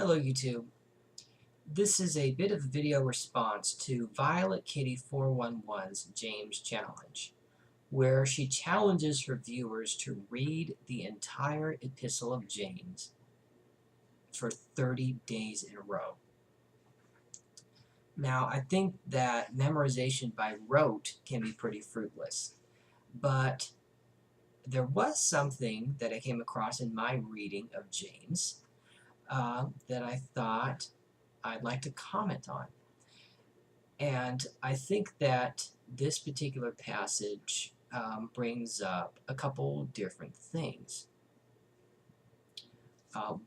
Hello YouTube. This is a bit of a video response to Violet Kitty 411's James Challenge, where she challenges her viewers to read the entire Epistle of James for 30 days in a row. Now, I think that memorization by rote can be pretty fruitless, but there was something that I came across in my reading of James that I thought I'd like to comment on. And I think that this particular passage brings up a couple different things.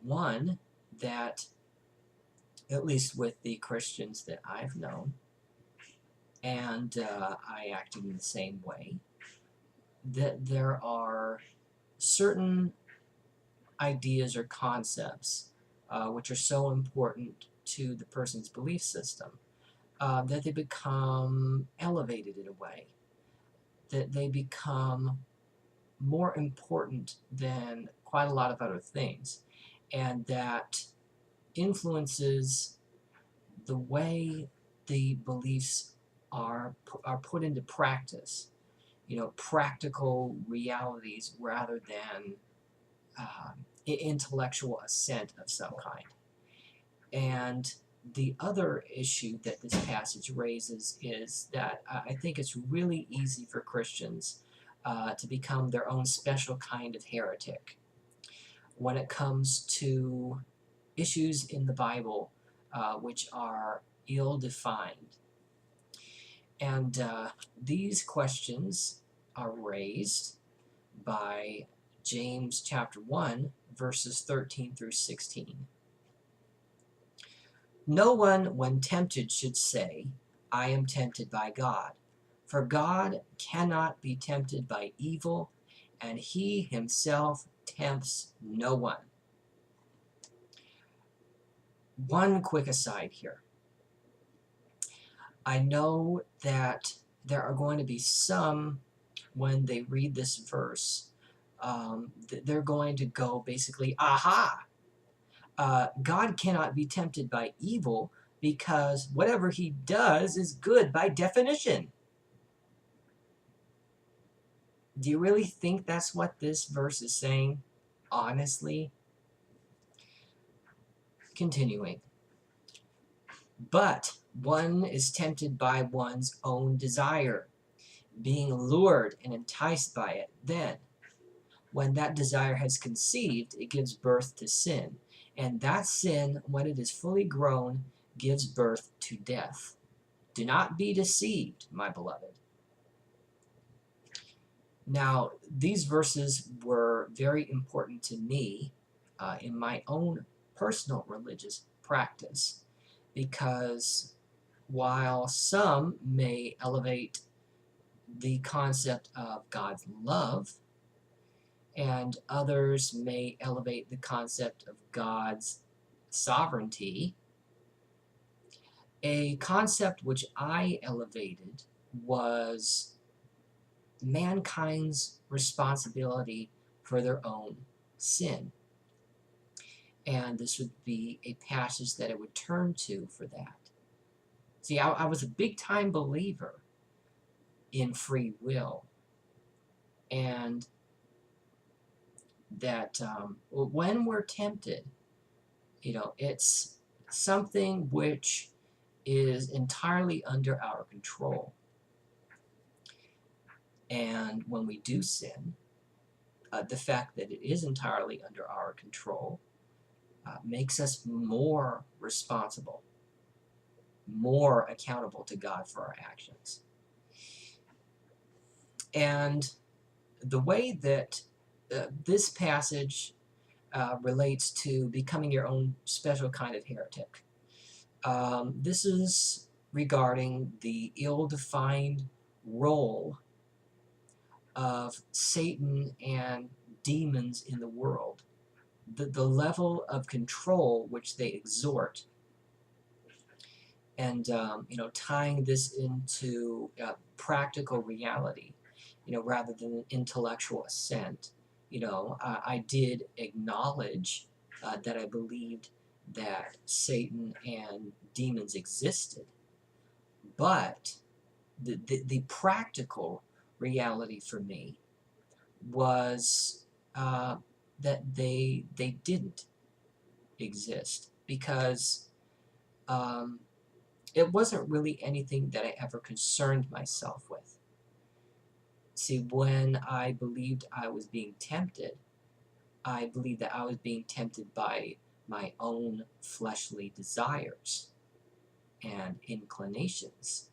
One, that at least with the Christians that I've known, and I acted in the same way, that there are certain ideas or concepts which are so important to the person's belief system that they become elevated in a way, that they become more important than quite a lot of other things, and that influences the way the beliefs are put into practice. You know, practical realities rather than intellectual assent of some kind. And the other issue that this passage raises is that I think it's really easy for Christians to become their own special kind of heretic when it comes to issues in the Bible which are ill-defined. And these questions are raised by James chapter 1, verses 13 through 16. No one, when tempted, should say, I am tempted by God. For God cannot be tempted by evil, and he himself tempts no one. One quick aside here. I know that there are going to be some, when they read this verse, they're going to go basically, aha! God cannot be tempted by evil because whatever he does is good by definition. Do you really think that's what this verse is saying? Honestly? Continuing. But one is tempted by one's own desire, being lured and enticed by it. Then, when that desire has conceived, it gives birth to sin. And that sin, when it is fully grown, gives birth to death. Do not be deceived, my beloved. Now, these verses were very important to me in my own personal religious practice, because while some may elevate the concept of God's love, and others may elevate the concept of God's sovereignty, a concept which I elevated was mankind's responsibility for their own sin. And this would be a passage that I would turn to for that. See, I was a big-time believer in free will, and that when we're tempted, you know, it's something which is entirely under our control. And when we do sin, the fact that it is entirely under our control makes us more responsible, more accountable to God for our actions. And the way that this passage relates to becoming your own special kind of heretic, this is regarding the ill-defined role of Satan and demons in the world, the level of control which they exert, and you know, tying this into practical reality, you know, rather than intellectual assent. You know, I did acknowledge that I believed that Satan and demons existed, but the practical reality for me was that they didn't exist, because um, it wasn't really anything that I ever concerned myself with. See, when I believed I was being tempted, I believed that I was being tempted by my own fleshly desires and inclinations.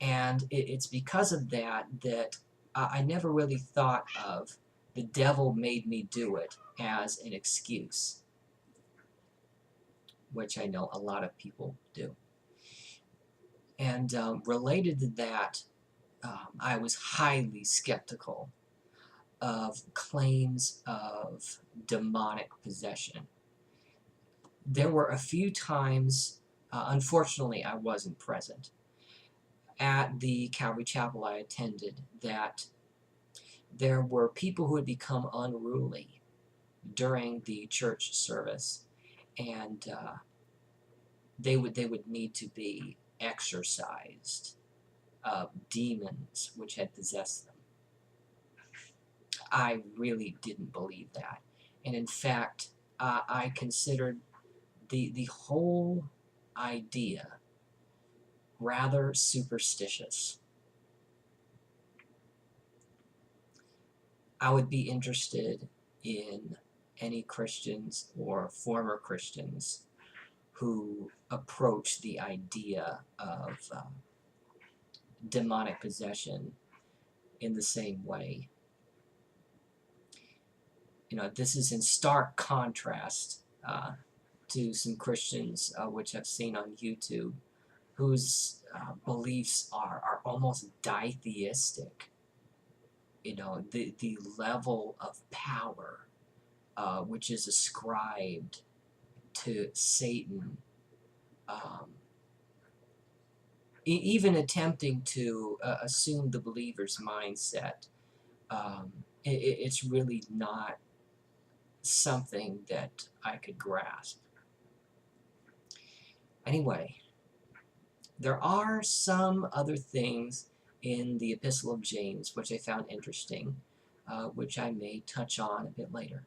And it's because of that that I never really thought of the devil made me do it as an excuse, which I know a lot of people do. And related to that, I was highly skeptical of claims of demonic possession. There were a few times, unfortunately, I wasn't present at the Calvary Chapel I attended, that there were people who had become unruly during the church service, and they would need to be exorcised of demons which had possessed them. I really didn't believe that, and in fact, I considered the whole idea rather superstitious. I would be interested in any Christians or former Christians who approach the idea of demonic possession in the same way. This is in stark contrast to some Christians which I've seen on YouTube, whose beliefs are almost ditheistic. The level of power which is ascribed to Satan, um, even attempting to assume the believer's mindset. It's really not something that I could grasp. Anyway, there are some other things in the Epistle of James which I found interesting, which I may touch on a bit later.